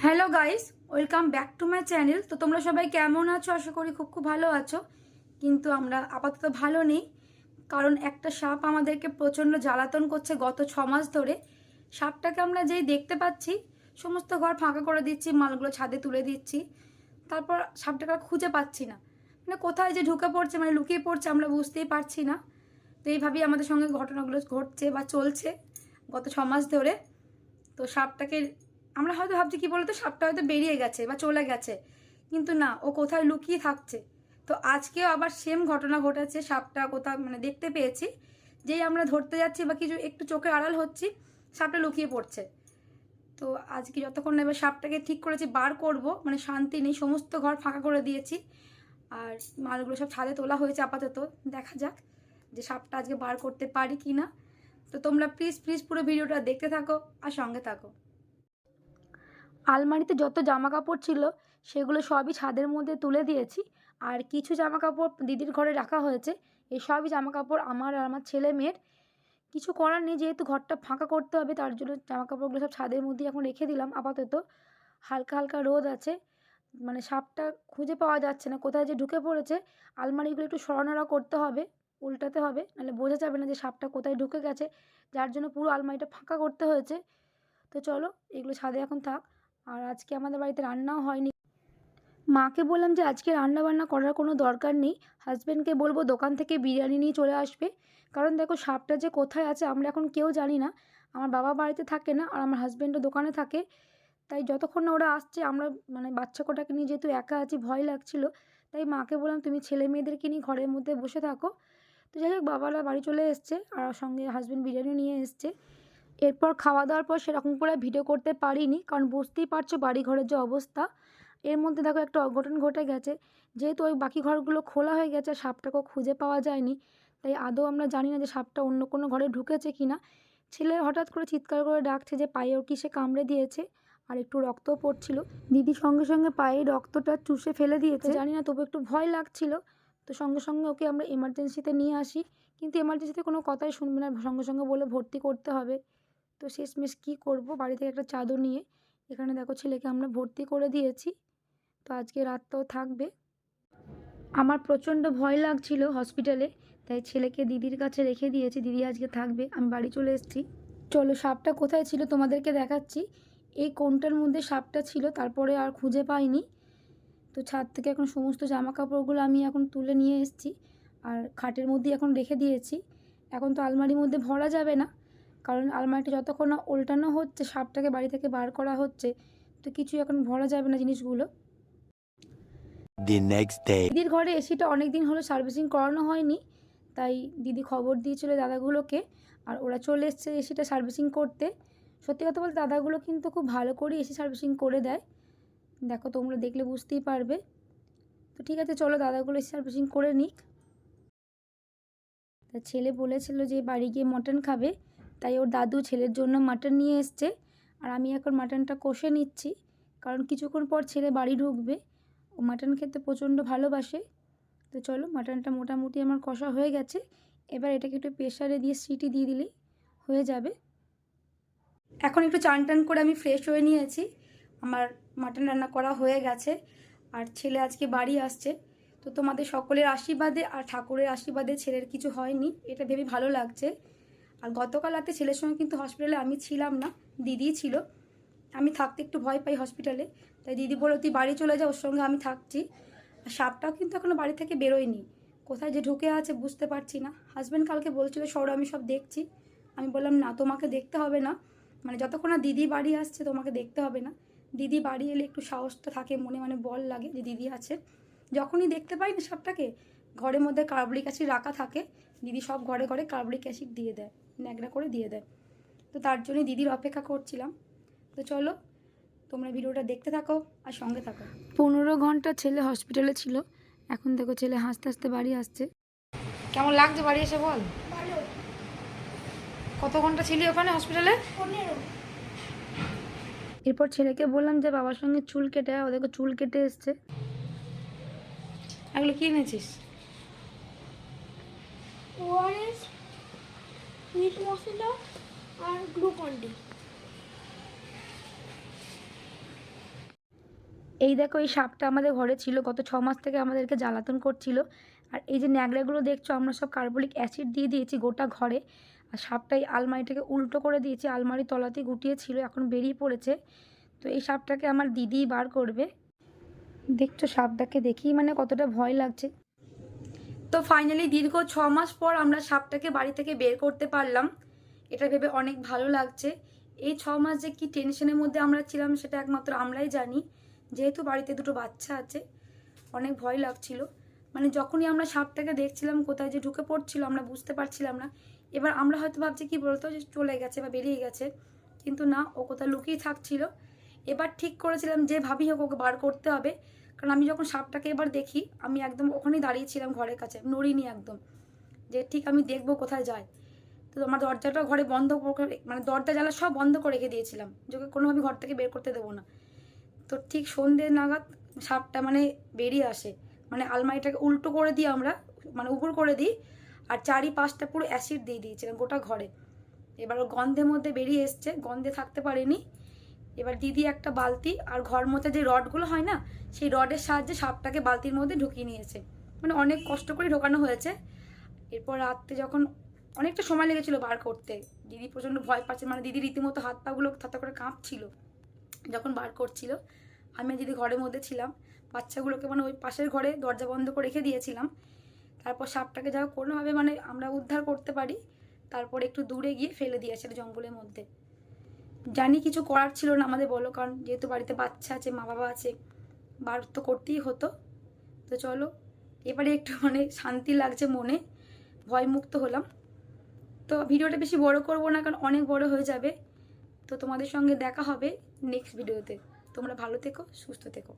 Hello guys, welcome back to my channel. তো তোমরা সবাই কেমন আছো? আশা করি খুব ভালো আছো। কিন্তু আমরা আপাতত ভালো নেই, কারণ একটা সাপ আমাদেরকে প্রচণ্ড জ্বালাতন করছে গত 6 মাস ধরে। সাপটাকে আমরা যেই দেখতে পাচ্ছি সমস্ত ঘর ফাঁকা করে দিচ্ছি, মালগুলো ছাদে তুলে দিচ্ছি, তারপর সাপটাকে খুঁজে পাচ্ছি না। মানে কোথায় যে ঢুকে পড়ছে, মানে লুকিয়ে পড়ছে, আমরা বুঝতেই পারছি না। তো এইভাবেই আমাদের সঙ্গে ঘটনাগুলো ঘটছে বা চলছে গত 6 মাস ধরে। তো সাপটাকে আমরা হয়তো ভাবছি কি বলতো, সাপটা হয়তো বেরিয়ে গেছে বা চলে গেছে, কিন্তু না, ও কোথায় লুকিয়ে থাকছে। তো আজকেও আবার সেম ঘটনা ঘটেছে। সাপটা কোথাও মানে দেখতে পেয়েছি, যেই আমরা ধরতে যাচ্ছি বা কিছু একটু চোখে আড়াল হচ্ছি, সাপটা লুকিয়ে পড়ছে। তো আজকে যতক্ষণ না এবার সাপটাকে ঠিক করেছি বার করব, মানে শান্তি নেই, সমস্ত ঘর ফাঁকা করে দিয়েছি আর মালগুলো সব ছাদে তোলা হয়েছে। আপাতত দেখা যাক যে সাপটা আজকে বার করতে পারি কি না। তো তোমরা প্লিজ প্লিজ পুরো ভিডিওটা দেখতে থাকো আর সঙ্গে থাকো। আলমারিতে যত জামা কাপড় ছিল সেগুলো সবই ছাদের মধ্যে তুলে দিয়েছি, আর কিছু জামা কাপড় দিদির ঘরে রাখা হয়েছে। এই সবই জামা কাপড় আমার আর আমার ছেলে মেয়ের। কিছু করার নেই, যেহেতু ঘরটা ফাঁকা করতে হবে, তার জন্য জামা কাপড়গুলো সব ছাদের মধ্যে এখন রেখে দিলাম। আপাতত হালকা হালকা রোদ আছে, মানে সাপটা খুঁজে পাওয়া যাচ্ছে না, কোথায় যে ঢুকে পড়েছে। আলমারিগুলো একটু সরানোরা করতে হবে, উল্টাতে হবে, নাহলে বোঝা যাবে না যে সাপটা কোথায় ঢুকে গেছে, যার জন্য পুরো আলমারিটা ফাঁকা করতে হয়েছে। তো চলো, এগুলো ছাদে এখন থাক। আর আজকে আমাদের বাড়িতে রান্নাও হয়নি। মাকে বললাম যে আজকে রান্না বান্না করার কোনো দরকার নেই, হাজব্যান্ডকে বলবো দোকান থেকে বিরিয়ানি নিয়ে চলে আসবে। কারণ দেখো, সাপটা যে কোথায় আছে আমরা এখন কেউ জানি না। আমার বাবা বাড়িতে থাকে না আর আমার হাজব্যান্ডও দোকানে থাকে। তাই যতক্ষণ না ওরা আসছে, আমরা মানে বাচ্চা কটাকে নিয়ে যেহেতু একা আছি, ভয় লাগছিল। তাই মাকে বললাম তুমি ছেলে মেয়েদেরকে নিয়ে ঘরের মধ্যে বসে থাকো। তো যাই হোক, বাবারা বাড়ি চলে এসছে আর সঙ্গে হাজব্যান্ড বিরিয়ানি নিয়ে এসছে। এরপর খাওয়া দাওয়ার পর সেরকম করে ভিডিও করতে পারিনি, কারণ বুঝতেই পারছো বাড়ি ঘরের যে অবস্থা। এর মধ্যে দেখো একটা অঘটন ঘটে গেছে। যেহেতু ওই বাকি ঘরগুলো খোলা হয়ে গেছে, সাপটাকেও খুঁজে পাওয়া যায়নি, তাই আদৌ আমরা জানি না যে সাপটা অন্য কোনো ঘরে ঢুকেছে কি না। ছেলে হঠাৎ করে চিৎকার করে ডাকছে যে পায়ে ওর কিসে কামড়ে দিয়েছে, আর একটু রক্তও পড়ছিল। দিদি সঙ্গে সঙ্গে পায়ে রক্তটা চুষে ফেলে দিয়েছে, জানি না, তবু একটু ভয় লাগছিল। তো সঙ্গে সঙ্গে ওকে আমরা এমার্জেন্সিতে নিয়ে আসি, কিন্তু এমার্জেন্সিতে কোনো কথাই শুনবে না, সঙ্গে সঙ্গে বলে ভর্তি করতে হবে। তো শেষমেশ কী করব, বাড়ি থেকে একটা চাদর নিয়ে এখানে দেখো ছেলেকে আমরা ভর্তি করে দিয়েছি। তো আজকে রাতটাও থাকবে। আমার প্রচণ্ড ভয় লাগছিল হসপিটালে, তাই ছেলেকে দিদির কাছে রেখে দিয়েছি, দিদি আজকে থাকবে। আমি বাড়ি চলে এসেছি। চলো, সাপটা কোথায় ছিল তোমাদেরকে দেখাচ্ছি। এই কোণটার মধ্যে সাপটা ছিল, তারপরে আর খুঁজে পাইনি। তো ছাদ থেকে এখন সমস্ত জামা কাপড়গুলো আমি এখন তুলে নিয়ে এসেছি আর খাটের মধ্যে এখন রেখে দিয়েছি। এখন তো আলমারির মধ্যে ভরা যাবে না, কারণ আলমারিটা যতক্ষণ না উল্টানো হচ্ছে, সাপটাকে বাড়ি থেকে বার করা হচ্ছে, তো কিছু এখন ভরা যাবে না জিনিসগুলো। দিদির ঘরে এসিটা অনেক দিন হলো সার্ভিসিং করানো হয়নি, তাই দিদি খবর দিয়েছিল দাদাগুলোকে, আর ওরা চলে এসছে এসিটা সার্ভিসিং করতে। সত্যি কথা বলতে দাদাগুলো কিন্তু খুব ভালো করে এসি সার্ভিসিং করে দেয়, দেখো তোমরা দেখলে বুঝতেই পারবে। তো ঠিক আছে, চলো দাদাগুলো এসি সার্ভিসিং করে নিক। তা ছেলে বলেছিল যে বাড়ি গিয়ে মটন খাবে, তাই ওর দাদু ছেলের জন্য মাটন নিয়ে এসছে, আর আমি এখন মাটনটা কষে নিচ্ছি, কারণ কিছুক্ষণ পর ছেলে বাড়ি ঢুকবে। ও মাটন খেতে প্রচণ্ড ভালোবাসে। তো চলো, মাটনটা মোটামুটি আমার কষা হয়ে গেছে। এবার এটাকে একটু প্রেশারে দিয়ে সিটি দিয়ে দিলেই হয়ে যাবে। এখন একটু চান টান করে আমি ফ্রেশ হয়ে নিয়েছি, আমার মাটন রান্না করা হয়ে গেছে, আর ছেলে আজকে বাড়ি আসছে। তো তোমাদের সকলের আশীর্বাদে আর ঠাকুরের আশীর্বাদে ছেলের কিছু হয়নি, এটা ভেবে ভালো লাগছে। আর গতকাল রাতে ছেলের সঙ্গে কিন্তু হসপিটালে আমি ছিলাম না, দিদিই ছিল। আমি থাকতে একটু ভয় পাই হসপিটালে, তাই দিদি বলল তুই বাড়ি চলে যা, ওর সঙ্গে আমি থাকছি। আর সাপটাও কিন্তু এখনও বাড়ি থেকে বেরোয়নি, কোথায় যে ঢুকে আছে বুঝতে পারছি না। হাজব্যান্ড কালকে বলছিল সরো, আমি সব দেখছি। আমি বললাম না, তোমাকে দেখতে হবে না, মানে যতক্ষণ না দিদি বাড়ি আসছে তোমাকে দেখতে হবে না। দিদি বাড়ি এলে একটু সাহসটা থাকে মনে, মানে বল লাগে যে দিদি আছে। যখনই দেখতে পাই না সাপটাকে, ঘরের মধ্যে কার্বলিক অ্যাসিড রাখা থাকে, দিদি সব ঘরে ঘরে কার্বলিক অ্যাসিড দিয়ে দেয়, ন্যাকড়া করে দিয়ে দেয়। তো তার জন্যই দিদির অপেক্ষা করছিলাম। তো চলো, তোমরা ভিডিওটা দেখতে থাকো আর সঙ্গে থাকো। 15 ঘন্টা ছেলে হসপিটালে ছিল, এখন দেখো ছেলে হাসতে হাসতে বাড়ি আসছে। কেমন লাগছে বাড়ি এসে বল? কত ঘন্টা ছিলি ওখানে হসপিটালে? 15। এরপর ছেলেকে বললাম যে বাবার সঙ্গে চুল কেটে, ওদেরকে চুল কেটে এসছে। এগুলো কি এনেছিস? ওআরএস, মিট মশলা আর গ্লুকন ডি। এই দেখো, এই সাপটা আমাদের ঘরে ছিল, গত 6 মাস থেকে আমাদেরকে জ্বালাতন করছিল। আর এই যে ন্যাকড়াগুলো দেখছো, আমরা সব কার্বলিক অ্যাসিড দিয়ে দিয়েছি গোটা ঘরে। আর সাপটা এই আলমারিটাকে উল্টো করে দিয়েছি, আলমারি তলাতেই গুটিয়ে ছিল, এখন বেরিয়ে পড়েছে। তো এই সাপটাকে আমার দিদিই বার করবে। দেখছো সাপটাকে দেখেই মানে কতটা ভয় লাগছে। তো ফাইনালি দীর্ঘ 6 মাস পর আমরা সাপটাকে বাড়ি থেকে বের করতে পারলাম। এটা ভেবে অনেক ভালো লাগছে। এই 6 মাস যে কী টেনশনের মধ্যে আমরা ছিলাম সেটা একমাত্র আমরাই জানি। যেহেতু বাড়িতে দুটো বাচ্চা আছে, অনেক ভয় লাগছিল। মানে যখনই আমরা সাপটাকে দেখছিলাম কোথায় যে ঢুকে পড়ছিল আমরা বুঝতে পারছিলাম না। এবার আমরা হয়তো ভাবছি কি বলতো যে চলে গেছে বা বেরিয়ে গেছে, কিন্তু না, ও কোথাও লুকিয়ে থাকছিল। এবার ঠিক করেছিলাম যে ভাবি হোক ওকে বার করতে হবে। কারণ আমি যখন সাপটাকে এবার দেখি, আমি একদম ওখানেই দাঁড়িয়েছিলাম ঘরের কাছে, নড়িনি একদম, যে ঠিক আমি দেখবো কোথায় যায়। তো আমার দরজাটা ঘরে বন্ধ করে, মানে দরজা জ্বালা সব বন্ধ করে রেখে দিয়েছিলাম, যে ওকে কোনোভাবে ঘর থেকে বের করতে দেবো না। তো ঠিক সন্ধ্যে নাগাদ সাপটা মানে বেরিয়ে আসে। মানে আলমারিটাকে উল্টো করে দিই আমরা, মানে উপর করে দিই, আর চারিপাশটা পুরো অ্যাসিড দিয়ে দিয়েছিলাম গোটা ঘরে। এবার ও গন্ধের মধ্যে বেরিয়ে এসছে, গন্ধে থাকতে পারেনি। এবার দিদি একটা বালতি আর ঘর মধ্যে যে রডগুলো হয় না, সেই রডের সাহায্যে সাপটাকে বালতির মধ্যে ঢুকিয়ে নিয়েছে। মানে অনেক কষ্ট করে ঢোকানো হয়েছে। এরপর রাত্রে যখন অনেকটা সময় লেগেছিলো বার করতে, দিদি প্রচণ্ড ভয় পাচ্ছে, মানে দিদি রীতিমতো হাত পাগুলো থাতা করে কাঁপছিল যখন বার করছিল। আমি আর দিদি ঘরের মধ্যে ছিলাম, বাচ্চাগুলোকে মানে ওই পাশের ঘরে দরজা বন্ধ করে রেখে দিয়েছিলাম। তারপর সাপটাকে যা হোক কোনোভাবে মানে আমরা উদ্ধার করতে পারি, তারপর একটু দূরে গিয়ে ফেলে দিয়ে আসে জঙ্গলের মধ্যে। জানি কিছু করার ছিল না আমাদের, বলো, কারণ যেহেতু বাড়িতে বাচ্চা আছে, মা বাবা আছে, বার তো করতেই হতো। তো চলো, এবারে একটু মানে শান্তি লাগছে মনে, ভয়মুক্ত হলাম। তো ভিডিওটা বেশি বড় করব না, কারণ অনেক বড় হয়ে যাবে। তো তোমাদের সঙ্গে দেখা হবে নেক্সট ভিডিওতে। তোমরা ভালো থেকো, সুস্থ থেকো।